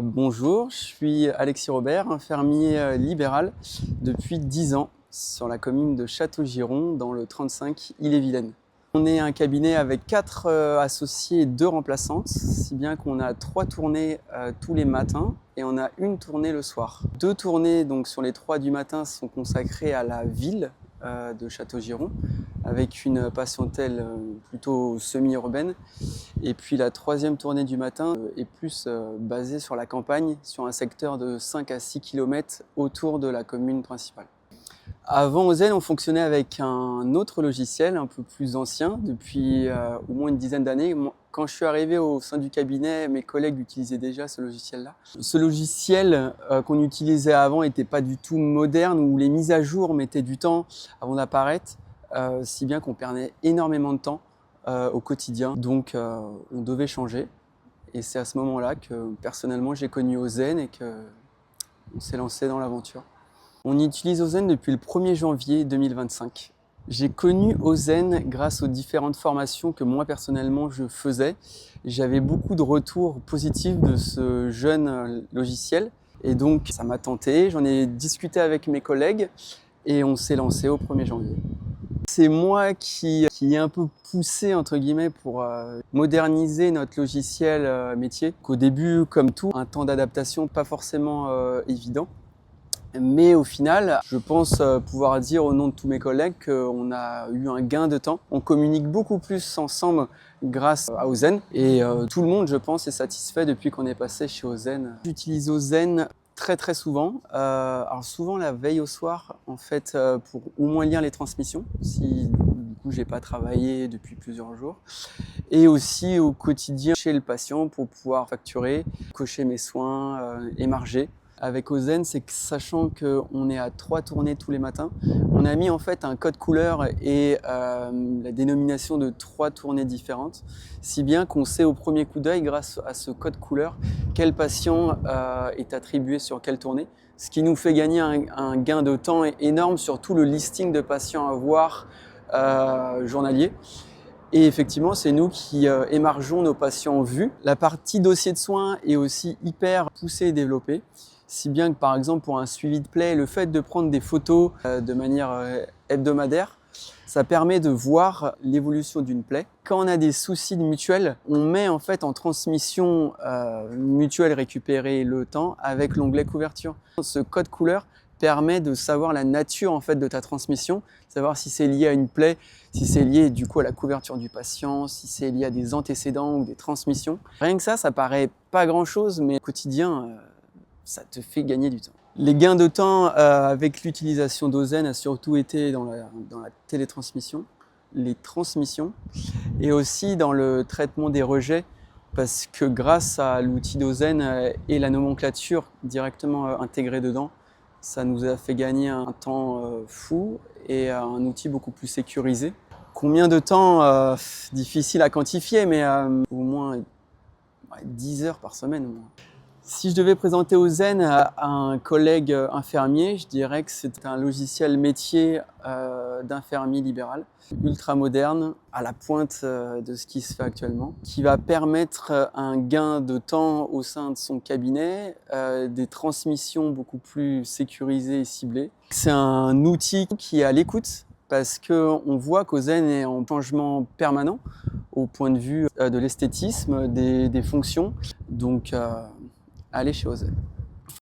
Bonjour, je suis Alexis Robert, infirmier libéral depuis 10 ans sur la commune de Châteaugiron dans le 35 Ille-et-Vilaine. On est un cabinet avec 4 associés et 2 remplaçantes, si bien qu'on a 3 tournées tous les matins et on a une tournée le soir. 2 tournées donc, sur les 3 du matin sont consacrées à la ville de Châteaugiron avec une patientèle plutôt semi-urbaine. Et puis la 3e tournée du matin est plus basée sur la campagne, sur un secteur de 5 à 6 km autour de la commune principale. Avant Ozen, on fonctionnait avec un autre logiciel un peu plus ancien, depuis au moins une dizaine d'années. Quand je suis arrivé au sein du cabinet, mes collègues utilisaient déjà ce logiciel-là. Ce logiciel qu'on utilisait avant n'était pas du tout moderne, où les mises à jour mettaient du temps avant d'apparaître, si bien qu'on perdait énormément de temps au quotidien. Donc on devait changer. Et c'est à ce moment-là que personnellement j'ai connu Ozen et qu'on s'est lancé dans l'aventure. On utilise Ozen depuis le 1er janvier 2025. J'ai connu Ozen grâce aux différentes formations que moi personnellement je faisais. J'avais beaucoup de retours positifs de ce jeune logiciel et donc ça m'a tenté. J'en ai discuté avec mes collègues et on s'est lancé au 1er janvier. C'est moi qui ai un peu poussé entre guillemets pour moderniser notre logiciel métier. Qu'au début, comme tout, un temps d'adaptation pas forcément évident. Mais au final, je pense pouvoir dire au nom de tous mes collègues qu'on a eu un gain de temps. On communique beaucoup plus ensemble grâce à Ozen et tout le monde, je pense, est satisfait depuis qu'on est passé chez Ozen. J'utilise Ozen très souvent. Alors souvent la veille au soir, en fait, pour au moins lire les transmissions, si du coup j'ai pas travaillé depuis plusieurs jours. Et aussi au quotidien chez le patient pour pouvoir facturer, cocher mes soins, émarger. Avec Ozen, c'est que sachant qu'on est à 3 tournées tous les matins, on a mis en fait un code couleur et la dénomination de 3 tournées différentes, si bien qu'on sait au premier coup d'œil, grâce à ce code couleur, quel patient est attribué sur quelle tournée, ce qui nous fait gagner un gain de temps énorme sur tout le listing de patients à voir journalier. Et effectivement, c'est nous qui émargeons nos patients vus. La partie dossier de soins est aussi hyper poussée et développée. Si bien que par exemple pour un suivi de plaie, le fait de prendre des photos de manière hebdomadaire, ça permet de voir l'évolution d'une plaie. Quand on a des soucis de mutuelle, on met en fait en transmission mutuelle récupérer le temps avec l'onglet couverture. Ce code couleur permet de savoir la nature en fait de ta transmission, savoir si c'est lié à une plaie, si c'est lié du coup à la couverture du patient, si c'est lié à des antécédents ou des transmissions. Rien que ça paraît pas grand chose, mais au quotidien, ça te fait gagner du temps. Les gains de temps avec l'utilisation d'Ozen a surtout été dans la télétransmission, les transmissions et aussi dans le traitement des rejets parce que grâce à l'outil d'Ozen et la nomenclature directement intégrée dedans, ça nous a fait gagner un temps fou et un outil beaucoup plus sécurisé. Combien de temps difficile à quantifier, mais au moins 10 heures par semaine au moins. Si je devais présenter Ozen à un collègue infirmier, je dirais que c'est un logiciel métier d'infirmier libéral, ultra moderne, à la pointe de ce qui se fait actuellement, qui va permettre un gain de temps au sein de son cabinet, des transmissions beaucoup plus sécurisées et ciblées. C'est un outil qui est à l'écoute parce qu'on voit qu'Ozen est en changement permanent au point de vue de l'esthétisme, des fonctions. Donc, allez chez Ozen.